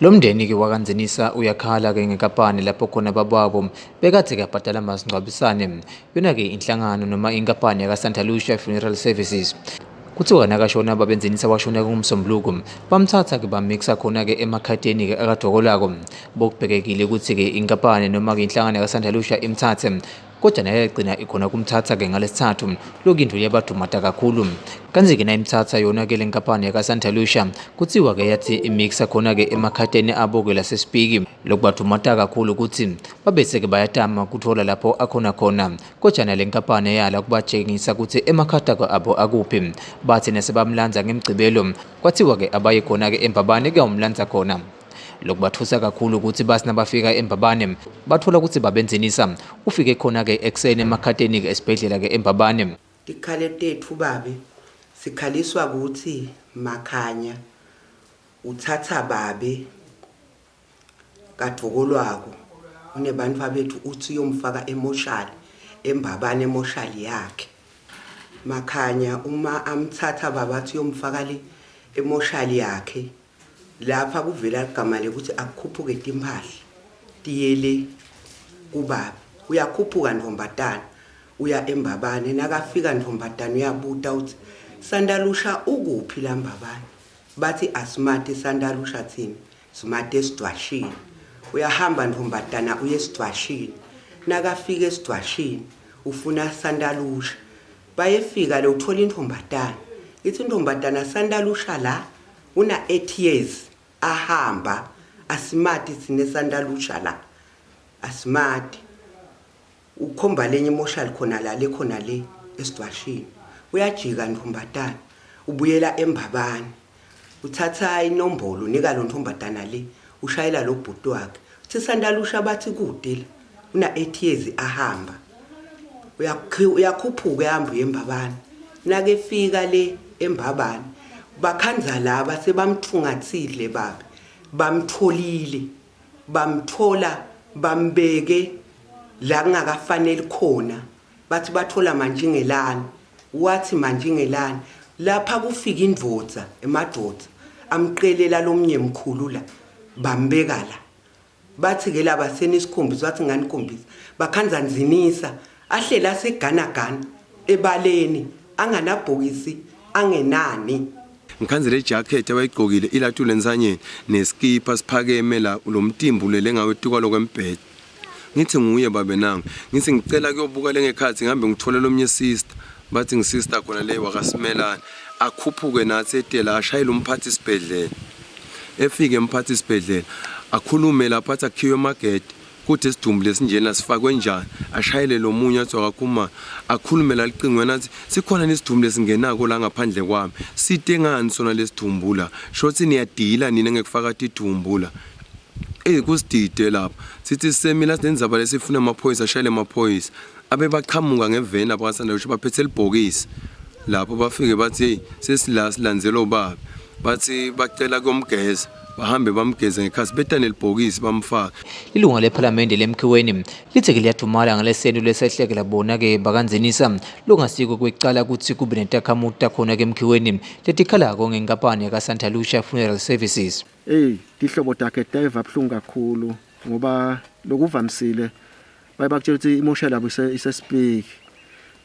Lo mndeni ke wakanzenisa uyakhala ke ngenkapani lapho khona bababo bekade kabhadala amasingcwabisane yona ke inhlangano noma inkampani yakaSanta Lucia Funeral Services. Kuthiwa nakashona babenzenisa washona kumsombuluko bamthatha ke bamixa khona ke emakhadeni ke akadokolako bokubhekekile ukuthi ke inkampani noma ke inhlangano yakaSanta Lucia imthathe kodwa naye yagcina ikhona kumthatha ke ngalesithathu lokhu into yabadumata kakhulu kanzi ke nayimthatha yona ke lenkampani yakaSanta Lucia kuthiwa ke yathi imixa khona ke emakhadeni abo ke lasespiki lokubadumata kakhulu ukuthi babese ke bayatama kuthola lapho akhona khona kodwa nalenkampani yala kubatshengisa ukuthi emakhada abo akuphi bathi nesebamlanza ngemgcibelo kwathiwa ke abaye khona ke eMbabane ke umlanza khona lokubathusa kakhulu ukuthi basi nabafika eMbabane bathola ukuthi babenzenisa ufike khona ke eksene emakhadeni ke esibhedlela ke eMbabane. Ikhale tethu babe sikhaliswa ukuthi Makhanya uthatha babe kaDvokolwako unebantu babethu uthi uyomfaka emoshali eMbabane emoshali yakhe. Makhanya uma amthatha babathi uyomfaka le emoshali yakhe lapha kuvela igama lekuthi akukhuphuke timpahla tiyele kubaba uyakhuphuka Ntombatana uya eMbabane nakafika Ntombatana uyabuta uthi Sandalusha ukuphi la Mbabane bathi asimate Sandalusha thini simate esidwashini uyahamba Ntombatana uye esidwashini nakafika esidwashini ufuna Sandalusha bayefika le uthola Ntombatana ithi Ntombatana Sandalusha la una 8 years ahamba asimati sine Sandalusha la asimati ukhomba lenye emotional khona la lekhona le esidwashini uyajika Ntombatana ubuyela eMbabane uthatha inombolo nika lo Ntombatana le ushayela lo bhuti wakhe uthi Sandalusha bathi kude la una 8 years ahamba uyakhuphuka ehamba eMbabane nakefika le eMbabane bakhanza laba sebamthungathile babe bamtholile bamthola bambeke la kungakafanele khona bathi bathola manjingelani wathi manjingelani lapha kufika indvodza emadoda amqelela lomnye mkhulu la bambeka la bathi ke laba senisikhombiza wathi ngani khombisa bakhanza nzinisa ahlela seganagana ebaleni anganabhokisi angenani ngikhanzele ijacket abayigqokile ilatule ensanyeni neskipa siphakeme la lo mtimbu lele ngawetuka lokwembhede ngithi nguye babe nangu ngithi ngicela kuyobuka lengekhathi ngihambe ngithola lomnye sister bathi ngisister khona le wakasimelana akhuphuke nathi etela ashayela umphathi isibhedlela efike emphathi isibhedlela akhulume lapha athi akhiwe emagede kuthi isidumbu lesinjena sifakwe njani ashayele lo munye athi akakhuma akhulume la liqingweni athi sikhona nesidumbu lesingenako la ngaphandle kwami site ngani sona lesidumbu la shothi niyadila nina ngekufaka idumbu la kusidide lapha sithi semila sinenzaba lesifuna amaphoyisa ashayele amaphoyisa abe baqhamuka ngeveni abakasanda usho baphethe libhokisi lapho bafike bathi sesilandzelo baba bathi bacela komgeza bahambe bamgeze ngekhasi betane libhokisi bamfaka. Ilunga lePhalamende lemkhiweni lithi ke liyathumala ngalesento lesehlekela bona ke bakanzenisa longasiko kwecala ukuthi kube nentakhamuta khona ke emkhiweni letikhalako ngenkampani yakaSanta Lucia Funeral Services. Dihlobo takhe daiva buhlungu kakhulu ngoba lokuvamsile bayabakutshela ukuthi emotional labo isespeak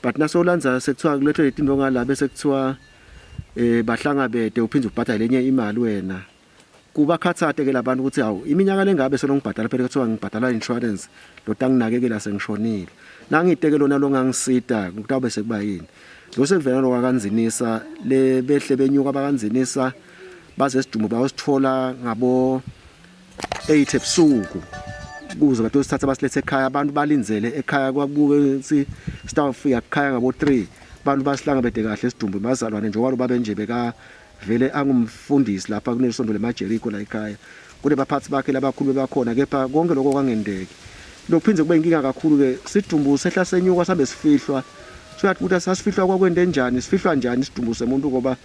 but nasolanza sekuthiwa kulethwe izinto ngala bese kuthiwa bahlangabede uphinde ubhadale lenye imali wena kuba khathate ke labantu ukuthi awu iminyaka lengabe selongibhadala phela kuthiwa ngibhadala insurance lo tanginakekela sengishonile nangiteke lona lo ngangisida kutawube sekuba yini lo sekuvela lo wakanzinisa le behle benyuka bakanzinisa baze sidumo bayosithola ngabo 8 ebusuku kuze bathi sithatha basilethe ekhaya abantu balinzele ekhaya kwakubuke si stafika ekhaya ngabo 3 abantu basihlangabede kahle sidumbu bazalwane njengoba babe nje beka vele angumfundisi lapha kunesondo lemajeriko la ekhaya kule baphathi bakhe labakhulu bakhona kepha konke lokho kwangendeki lokuphinze kube inkinga kakhulu ke sidumbu sehla senyuka sabe sifihlwa soyathi ukuthi sasifihlwa kwakwende njani sifihlwa njani isidumbu semuntu ngoba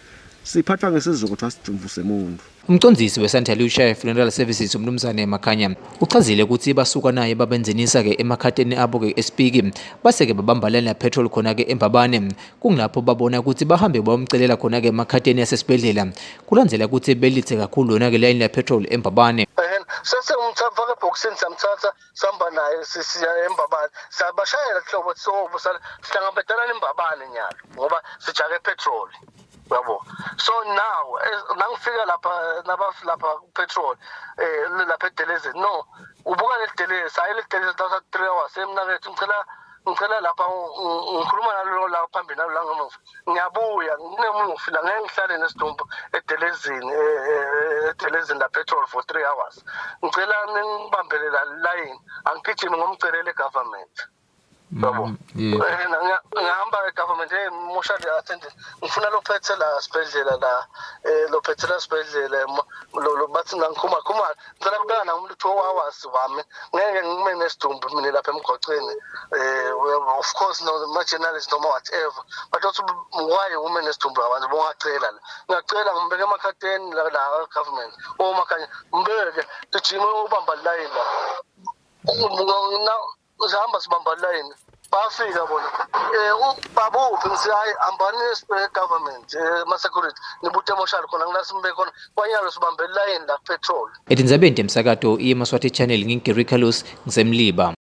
siphathwa ngesizoko ukuthi asidumbu semuntu. Umcondzisi weSanta Lucia Funeral Services umnumzane Makhanya uchazile ukuthi basuka naye babenzenisa ke emakhadeni abo ke espiki base ke babambalana petrol khona ke eMbabane kungilapho babona ukuthi bahambe bayomcelela khona ke emakhadeni yasesibhedlela kulandzela ukuthi belithe kakhulu yona ke line la petrol eMbabane. sesengimthatha ebhokisini samthatha sihamba naye sisiya eMbabane siyabashayela hlobo sobo sihlangabezana eMbabane nyalo ngoba sijake petrol yabo. So now nangifika lapha petrol lapha eDeleze no ubuka le Deleze sayile Deleze la 3 hours emnakethu ngicela lapha ngikhuluma nalo la phambili nalo la ngemuva ngiyabuya nginemuntu ngifila ngeke ngihlale nesidumbu eDeleze la petrol for 3 hours ngicela ngibambele la line angigijime ngomcelele government yabo. Ngihamba egovernment emotional attendant ngifuna lophethe la sibedlela la lophethe la sibedlela lo bathi ngikhuma ngicela kubana umuntu 2 hours wami ngeke ngime nesidumbu mina lapha emgocweni of course no ma journalist no whatever but also why women nesidumbu abantu bongacela la ngiyacela ngimbeke emakhateni la government makanya mbeke tujime ubamba line la uzahamba sibamba line bafika bona babuphi ngisihayi ambani government ma-security nibute emotional khona ngilasimbeke khona kwanyalo sibambe line la petrol etindzabeni temsakato iyemaswati channel ngingigeri carlos ngisemliba.